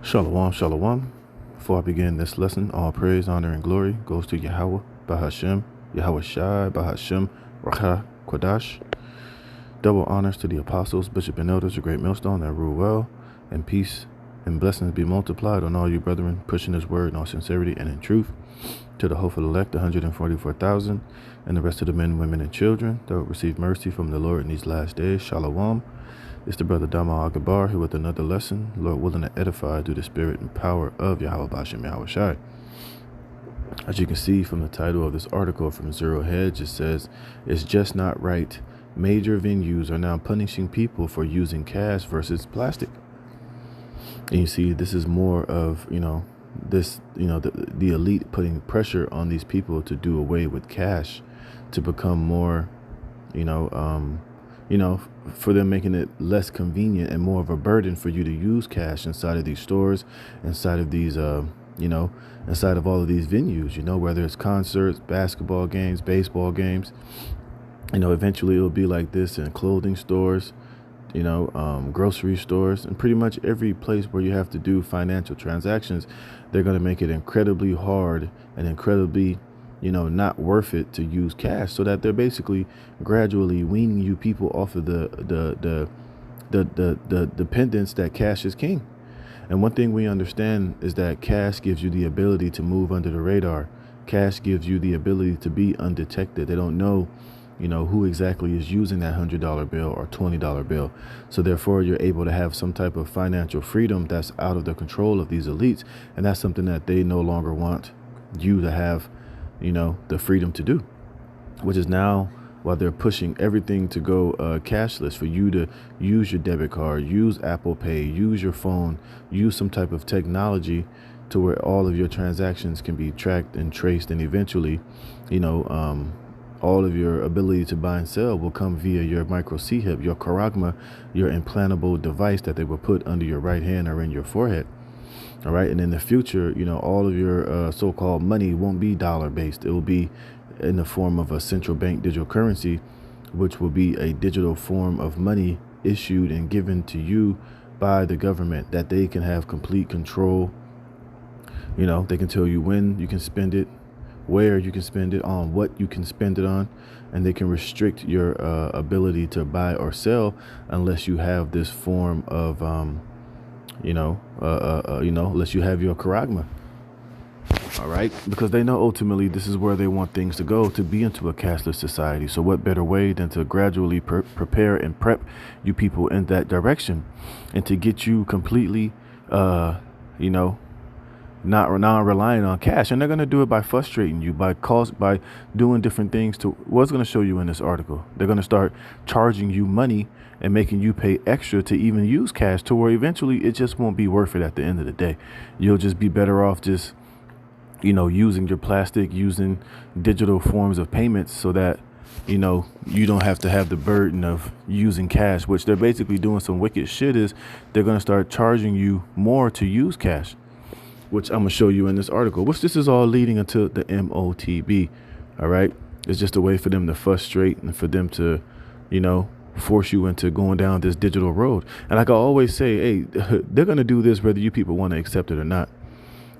Shalom, shalom. Before I begin this lesson, all praise, honor, and glory goes to Yahweh, Bahashem, Yahweh Shai, Bahashem, Racha, Kodash. Double honors to the apostles, bishop, and elders, a great millstone that rule well, and peace and blessings be multiplied on all you brethren, pushing his word in all sincerity and in truth. To the hopeful elect, 144,000, and the rest of the men, women, and children that will receive mercy from the Lord in these last days. Shalom. It's the brother Dama Agabar here with another lesson, Lord willing to edify through the spirit and power of Yahweh Bashem Yahweh Shai. As you can see from the title of this article from Zero Hedge, it says, "It's just not right. Major venues are now punishing people for using cash versus plastic." And you see, this is more of, the elite putting pressure on these people to do away with cash, to become more, for them making it less convenient and more of a burden for you to use cash inside of these stores, inside of these, inside of all of these venues, whether it's concerts, basketball games, baseball games. Eventually it'll be like this in clothing stores, grocery stores, and pretty much every place where you have to do financial transactions. They're going to make it incredibly hard and incredibly not worth it to use cash, so that they're basically gradually weaning you people off of the dependence that cash is king. And one thing we understand is that cash gives you the ability to move under the radar. Cash gives you the ability to be undetected. They don't know, who exactly is using that $100 bill or $20 bill. So therefore, you're able to have some type of financial freedom that's out of the control of these elites. And that's something that they no longer want you to have, the freedom to do, which is now while they're pushing everything to go cashless, for you to use your debit card, use Apple Pay, use your phone, use some type of technology to where all of your transactions can be tracked and traced. And eventually, all of your ability to buy and sell will come via your micro C-hip, your charagma, your implantable device that they will put under your right hand or in your forehead. All right. And in the future, all of your so-called money won't be dollar based. It will be in the form of a central bank digital currency, which will be a digital form of money issued and given to you by the government, that they can have complete control. They can tell you when you can spend it, where you can spend it, on what you can spend it on, and they can restrict your ability to buy or sell unless you have this form of unless you have your charagma. All right, because they know ultimately this is where they want things to go, to be into a cashless society. So what better way than to gradually prepare and prep you people in that direction, and to get you completely, not relying on cash. And they're going to do it by frustrating you, by doing different things to what's going to show you in this article. They're going to start charging you money and making you pay extra to even use cash, to where eventually it just won't be worth it at the end of the day. You'll just be better off just, using your plastic, using digital forms of payments, so that, you don't have to have the burden of using cash, which they're basically doing some wicked shit. Is they're going to start charging you more to use cash, which I'm going to show you in this article, which this is all leading into the MOTB. All right. It's just a way for them to frustrate and for them to, force you into going down this digital road. And like I always say, hey, they're going to do this whether you people want to accept it or not.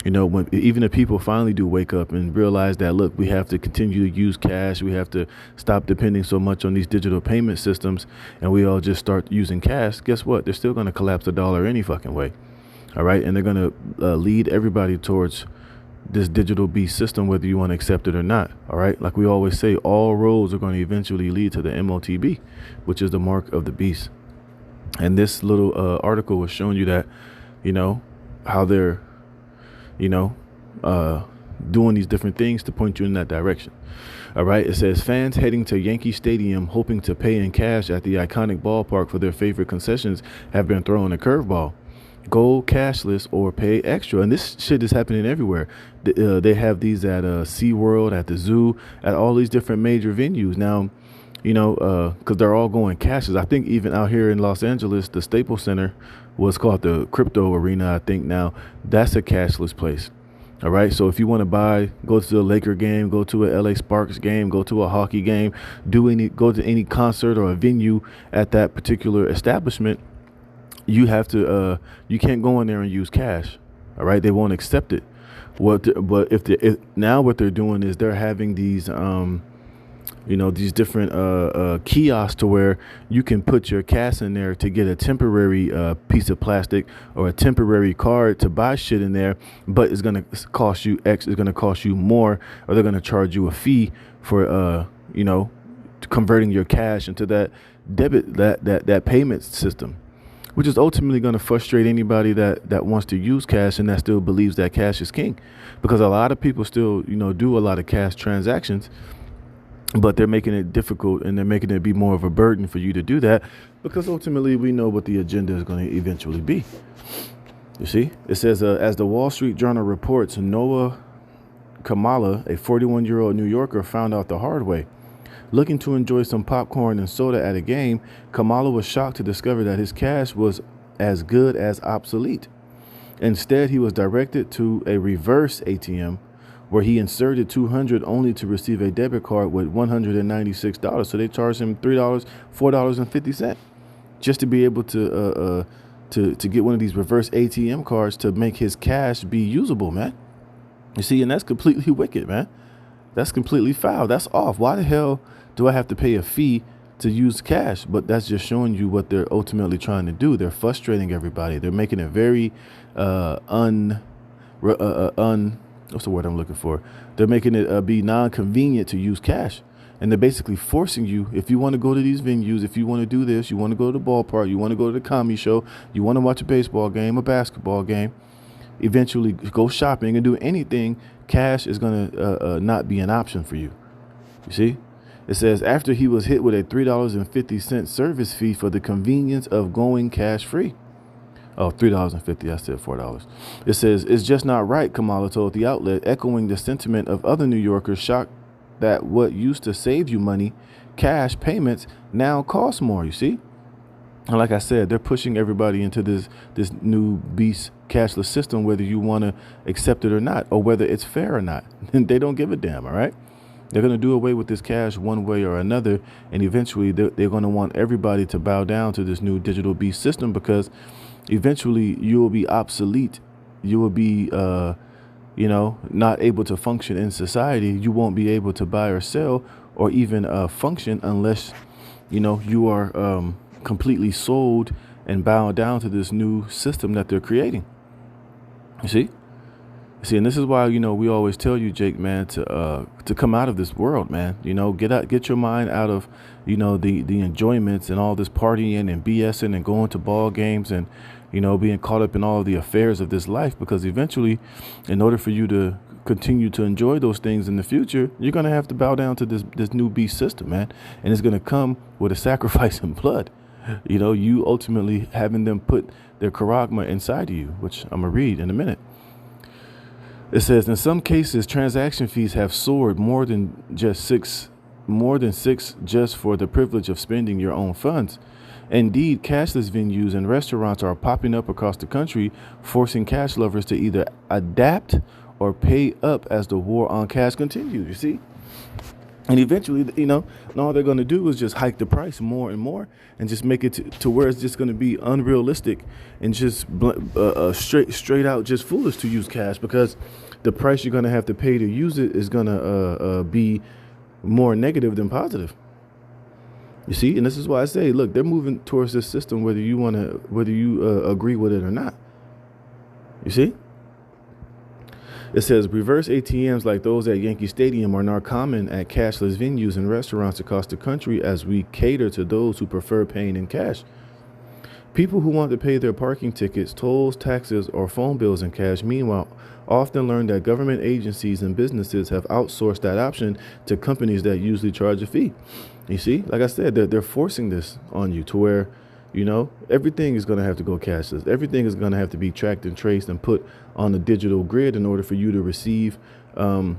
Even if people finally do wake up and realize that, look, we have to continue to use cash, we have to stop depending so much on these digital payment systems, and we all just start using cash, guess what? They're still going to collapse the dollar any fucking way. All right. And they're going to lead everybody towards this digital beast system, whether you want to accept it or not. All right. Like we always say, all roads are going to eventually lead to the MOTB, which is the mark of the beast. And this little article was showing you that, how they're, doing these different things to point you in that direction. All right. It says fans heading to Yankee Stadium hoping to pay in cash at the iconic ballpark for their favorite concessions have been thrown a curveball. Go cashless or pay extra. And this shit is happening everywhere. They have these at SeaWorld, at the zoo, at all these different major venues now, because they're all going cashless. I think even out here in Los Angeles, the Staples Center was called the Crypto Arena. I think now that's a cashless place. All right. So if you want to go to a Laker game, go to a LA Sparks game, go to a hockey game, go to any concert or a venue at that particular establishment, you have to you can't go in there and use cash. All right, they won't accept it. But if now what they're doing is they're having these these different kiosks to where you can put your cash in there to get a temporary piece of plastic or a temporary card to buy shit in there, but it's gonna cost you it's gonna cost you more, or they're gonna charge you a fee for converting your cash into that that payment system, which is ultimately going to frustrate anybody that wants to use cash and that still believes that cash is king, because a lot of people still do a lot of cash transactions, but they're making it difficult and they're making it be more of a burden for you to do that, because ultimately we know what the agenda is going to eventually be. You see, it says as the Wall Street Journal reports, Noah Kamala, a 41-year-old New Yorker, found out the hard way. Looking to enjoy some popcorn and soda at a game, Kamala was shocked to discover that his cash was as good as obsolete. Instead, he was directed to a reverse ATM where he inserted $200 only to receive a debit card with $196. So they charged him $4.50 just to be able to get one of these reverse ATM cards to make his cash be usable, man. You see, and that's completely wicked, man. That's completely foul. That's off. Why the hell do I have to pay a fee to use cash? But that's just showing you what they're ultimately trying to do. They're frustrating everybody. They're making it very what's the word I'm looking for? They're making it be non-convenient to use cash. And they're basically forcing you, if you want to go to these venues, if you want to do this, you want to go to the ballpark, you want to go to the comedy show, you want to watch a baseball game, a basketball game, eventually go shopping and do anything, cash is going to not be an option for you. You see? It says after he was hit with a $3.50 service fee for the convenience of going cash free. Oh, $3.50. I said $4. It says it's just not right, Kamala told the outlet, echoing the sentiment of other New Yorkers shocked that what used to save you money, cash payments, now cost more. You see? And like I said, they're pushing everybody into this new beast cashless system, whether you want to accept it or not, or whether it's fair or not. And they don't give a damn, all right? They're going to do away with this cash one way or another, and eventually they're going to want everybody to bow down to this new digital beast system, because eventually you will be obsolete. You will be, not able to function in society. You won't be able to buy or sell or even function unless, you are completely sold and bowed down to this new system that they're creating. You see? And this is why, we always tell you, Jake, man, to come out of this world, man. Get your mind out of, the enjoyments and all this partying and BSing and going to ball games and, being caught up in all of the affairs of this life, because eventually, in order for you to continue to enjoy those things in the future, you're going to have to bow down to this new beast system, man. And it's going to come with a sacrifice in blood. You ultimately having them put their charagma inside of you, which I'm going to read in a minute. It says, in some cases, transaction fees have soared more than six just for the privilege of spending your own funds. Indeed, cashless venues and restaurants are popping up across the country, forcing cash lovers to either adapt or pay up as the war on cash continues. You see? And eventually, all they're going to do is just hike the price more and more and just make it to where it's just going to be unrealistic and just straight out just foolish to use cash, because the price you're going to have to pay to use it is going to be more negative than positive. You see? And this is why I say, look, they're moving towards this system whether you agree with it or not. You see? It says reverse ATMs like those at Yankee Stadium are now common at cashless venues and restaurants across the country as we cater to those who prefer paying in cash. People who want to pay their parking tickets, tolls, taxes, or phone bills in cash, meanwhile, often learn that government agencies and businesses have outsourced that option to companies that usually charge a fee. You see, like I said, they're forcing this on you to where, everything is going to have to go cashless. Everything is going to have to be tracked and traced and put on the digital grid in order for you to receive, in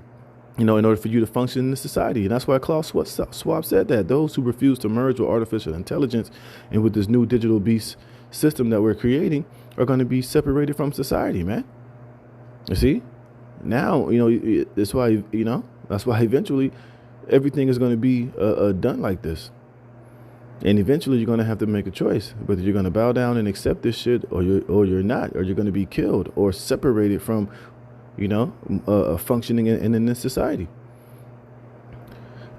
order for you to function in the society. And that's why Klaus Schwab said that those who refuse to merge with artificial intelligence and with this new digital beast system that we're creating are going to be separated from society, man. You see, now, that's why eventually everything is going to be done like this. And eventually you're going to have to make a choice whether you're going to bow down and accept this shit, or you're not, or you're going to be killed or separated from, functioning in this society.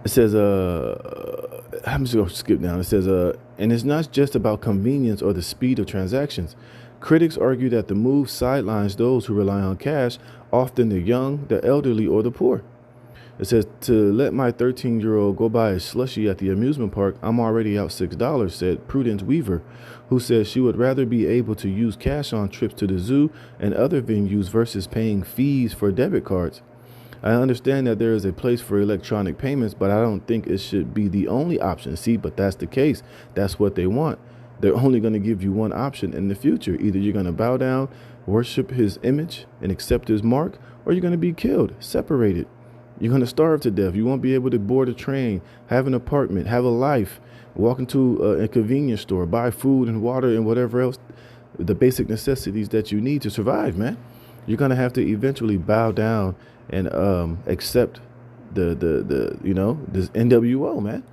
It says, I'm just going to skip down. It says, and it's not just about convenience or the speed of transactions. Critics argue that the move sidelines those who rely on cash, often the young, the elderly, or the poor. It says, to let my 13-year-old go buy a slushie at the amusement park, I'm already out $6, said Prudence Weaver, who says she would rather be able to use cash on trips to the zoo and other venues versus paying fees for debit cards. I understand that there is a place for electronic payments, but I don't think it should be the only option. See, but that's the case. That's what they want. They're only going to give you one option in the future. Either you're going to bow down, worship his image, and accept his mark, or you're going to be killed, separated. You're going to starve to death. You won't be able to board a train, have an apartment, have a life, walk into a convenience store, buy food and water and whatever else, the basic necessities that you need to survive, man. You're going to have to eventually bow down and accept this NWO, man.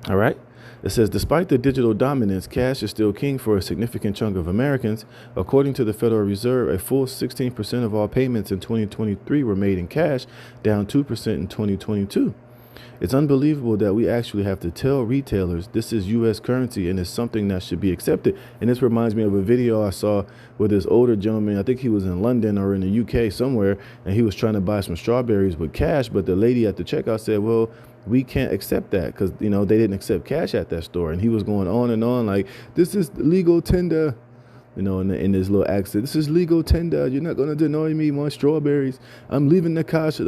All right. It says, despite the digital dominance, cash is still king for a significant chunk of Americans. According to the Federal Reserve, a full 16% of all payments in 2023 were made in cash, down 2% in 2022. It's unbelievable that we actually have to tell retailers this is U.S. currency and it's something that should be accepted. And this reminds me of a video I saw with this older gentleman. I think he was in London or in the UK somewhere, and he was trying to buy some strawberries with cash. But the lady at the checkout said, well, we can't accept that because, they didn't accept cash at that store. And he was going on and on like, this is legal tender, in this little accent. This is legal tender. You're not going to deny me my strawberries. I'm leaving the cash,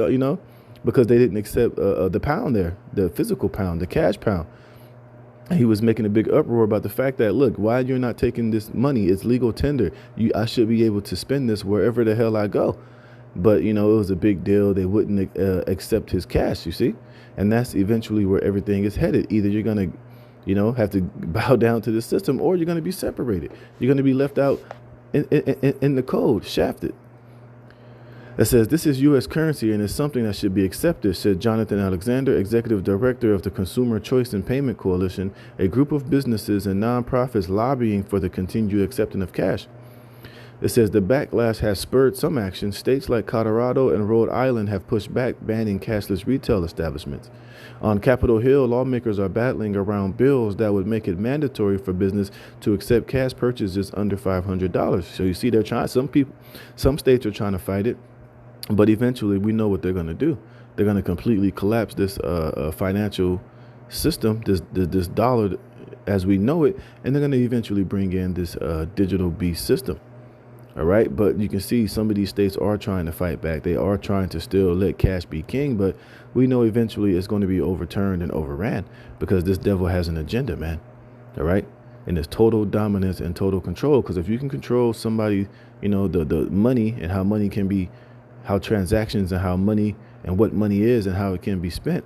because they didn't accept the pound there, the physical pound, the cash pound. And he was making a big uproar about the fact that, look, why you're not taking this money? It's legal tender. I should be able to spend this wherever the hell I go. But, it was a big deal. They wouldn't accept his cash, you see. And that's eventually where everything is headed. Either you're going to, have to bow down to the system, or you're going to be separated. You're going to be left out in the cold, shafted. It says, this is U.S. currency and is something that should be accepted, said Jonathan Alexander, executive director of the Consumer Choice and Payment Coalition, a group of businesses and nonprofits lobbying for the continued acceptance of cash. It says the backlash has spurred some action. States like Colorado and Rhode Island have pushed back, banning cashless retail establishments. On Capitol Hill, lawmakers are battling around bills that would make it mandatory for business to accept cash purchases under $500. So you see, they're trying. Some states are trying to fight it. But eventually, we know what they're going to do. They're going to completely collapse this financial system, this dollar as we know it, and they're going to eventually bring in this digital beast system. All right. But you can see some of these states are trying to fight back. They are trying to still let cash be king. But we know eventually it's going to be overturned and overran because this devil has an agenda, man. All right. And it's total dominance and total control. Because if you can control somebody, the money and how money can be, how transactions and how money and what money is and how it can be spent,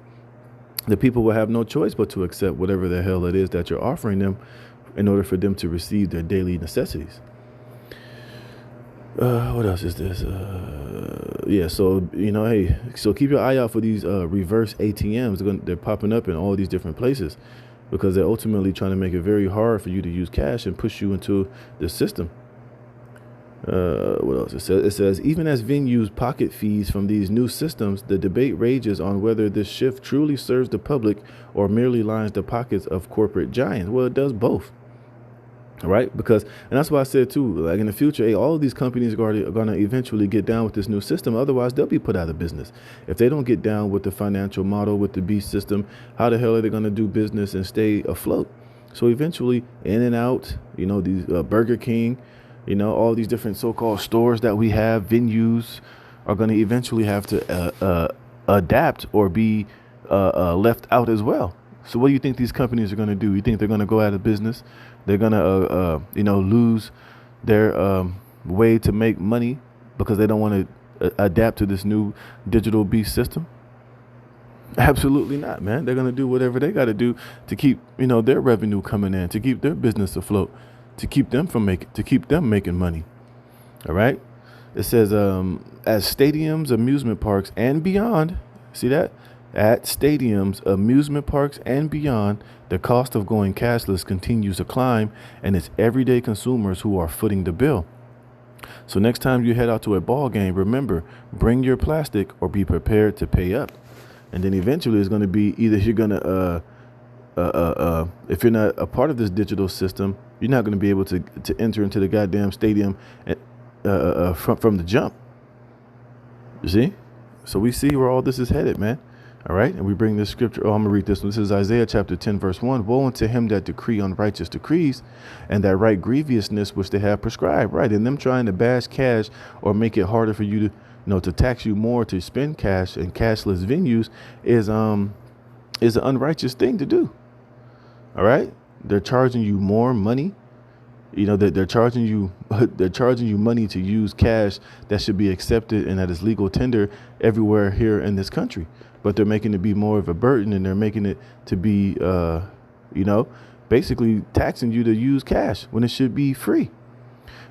the people will have no choice but to accept whatever the hell it is that you're offering them in order for them to receive their daily necessities. What else is this? So, hey, so keep your eye out for these reverse ATMs. They're popping up in all these different places because they're ultimately trying to make it very hard for you to use cash and push you into the system. What else? It says, even as venues pocket fees from these new systems, the debate rages on whether this shift truly serves the public or merely lines the pockets of corporate giants. Well, it does both. All right, and that's why I said too, like in the future, hey, all of these companies are going to eventually get down with this new system. Otherwise, they'll be put out of business. If they don't get down with the financial model, with the beast system, how the hell are they going to do business and stay afloat? So eventually, In-N-Out, these Burger King, all these different so-called stores that we have, venues, are going to eventually have to adapt or be left out as well. So what do you think these companies are going to do? You think they're going to go out of business? They're going to, lose their way to make money because they don't want to adapt to this new digital beast system? Absolutely not, man. They're going to do whatever they got to do to keep, their revenue coming in, to keep their business afloat, to keep them making money. All right. It says, as stadiums, amusement parks, and beyond, see that, At stadiums, amusement parks, and beyond, the cost of going cashless continues to climb, and it's everyday consumers who are footing the bill. So next time you head out to a ball game, remember, bring your plastic or be prepared to pay up. And then eventually it's going to be either you're going to, if you're not a part of this digital system, you're not going to be able to enter into the goddamn stadium from the jump. You see? So we see where all this is headed, man. All right. And we bring this scripture. Oh, I'm going to read this one. This is Isaiah chapter 10, verse 1. Woe unto him that decree unrighteous decrees and that write grievousness which they have prescribed. Right. And them trying to bash cash or make it harder for you to tax you more to spend cash in cashless venues is an unrighteous thing to do. All right. They're charging you more money. That they're charging you money to use cash that should be accepted and that is legal tender everywhere here in this country. But they're making it be more of a burden, and they're making it to be, basically taxing you to use cash when it should be free.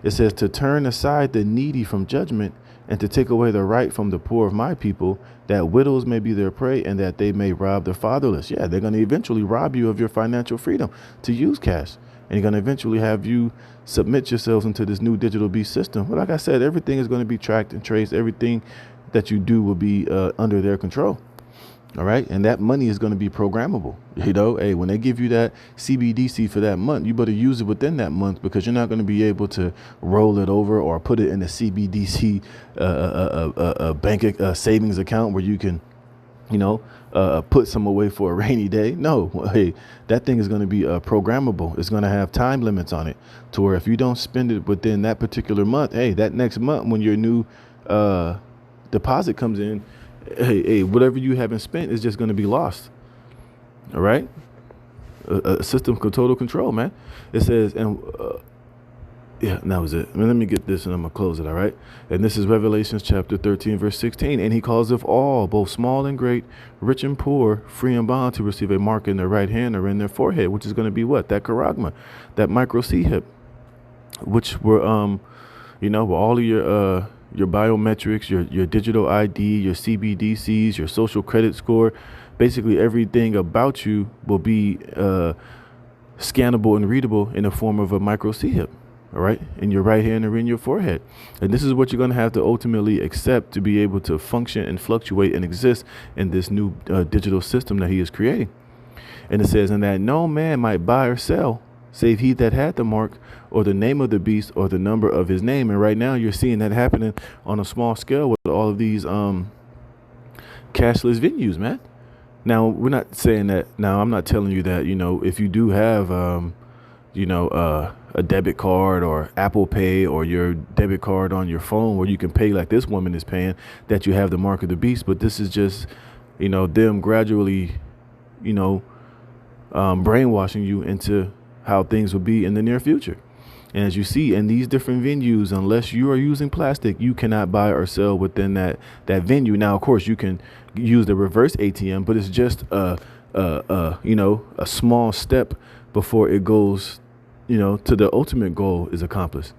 It says to turn aside the needy from judgment and to take away the right from the poor of my people, that widows may be their prey and that they may rob the fatherless. Yeah, they're going to eventually rob you of your financial freedom to use cash. And you're going to eventually have you submit yourselves into this new digital beast system. But like I said, everything is going to be tracked and traced. Everything that you do will be under their control. All right. And that money is going to be programmable. Hey, when they give you that CBDC for that month, you better use it within that month, because you're not going to be able to roll it over or put it in a CBDC bank savings account where you can, put some away for a rainy day. No, hey, that thing is going to be programmable. It's going to have time limits on it to where if you don't spend it within that particular month, hey, that next month when your new deposit comes in, hey, whatever you haven't spent is just going to be lost. All right. A system of total control, man. It says, and yeah, that was it. Let me get this and I'm going to close it. All right. And this is Revelations chapter 13, verse 16. And he calls of all, both small and great, rich and poor, free and bond, to receive a mark in their right hand or in their forehead, which is going to be what? That charagma, that micro C hip, which were, were all of your biometrics, your digital ID, your CBDCs, your social credit score, basically everything about you will be scannable and readable in the form of a micro C hip. All right, in your right hand or in your forehead. And this is what you're going to have to ultimately accept to be able to function and fluctuate and exist in this new digital system that he is creating. And it says, and that no man might buy or sell save he that had the mark or the name of the beast or the number of his name. And right now you're seeing that happening on a small scale with all of these cashless venues, man. Now, we're not saying that. Now, I'm not telling you that, if you do have, a debit card or Apple Pay or your debit card on your phone where you can pay like this woman is paying, that you have the mark of the beast. But this is just, them gradually, brainwashing you into how things will be in the near future. And as you see in these different venues, unless you are using plastic, you cannot buy or sell within that venue. Now, of course, you can use the reverse ATM, but it's just a small step before it goes, to the ultimate goal is accomplished,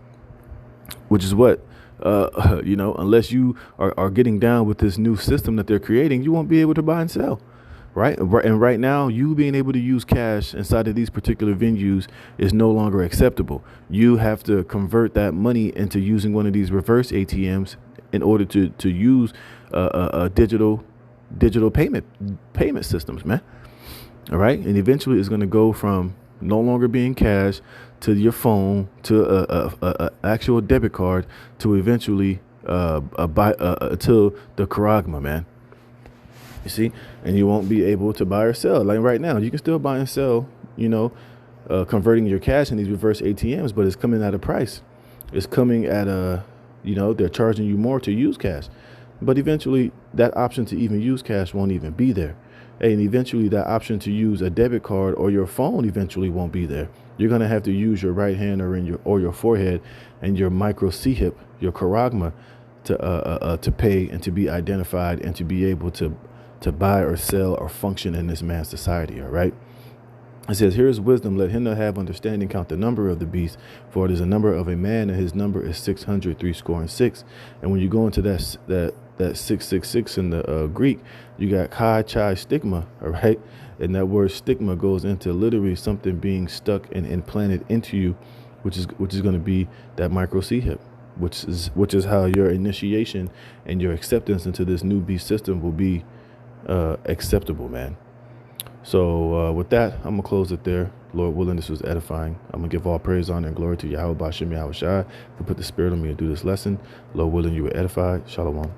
which is what, unless you are getting down with this new system that they're creating, you won't be able to buy and sell. Right. And right now, you being able to use cash inside of these particular venues is no longer acceptable. You have to convert that money into using one of these reverse ATMs in order to use digital payment systems, man. All right. And eventually it's going to go from no longer being cash to your phone to a actual debit card to eventually to the charagma, man. You see, and you won't be able to buy or sell. Like right now, you can still buy and sell, converting your cash in these reverse ATMs, but it's coming at a price. It's coming at they're charging you more to use cash. But eventually that option to even use cash won't even be there. And eventually that option to use a debit card or your phone eventually won't be there. You're going to have to use your right hand or your forehead and your micro C hip, your charagma, to pay and to be identified and to be able to buy or sell or function in this man's society. All right. It says, here is wisdom. Let him that have understanding count the number of the beast, for it is a number of a man, and his number is 600 threescore and six. And when you go into that that 666 in the Greek, you got chi chi stigma, all right? And that word stigma goes into literally something being stuck and implanted into you, which is going to be that micro C hip, which is how your initiation and your acceptance into this new beast system will be acceptable, man. So with that, I'm gonna close it there. Lord willing, this was edifying. I'm gonna give all praise, honor, and glory to Yahweh Bashem Yahweh Shai, who put the spirit on me to do this lesson. Lord willing, you were edified. Shalom.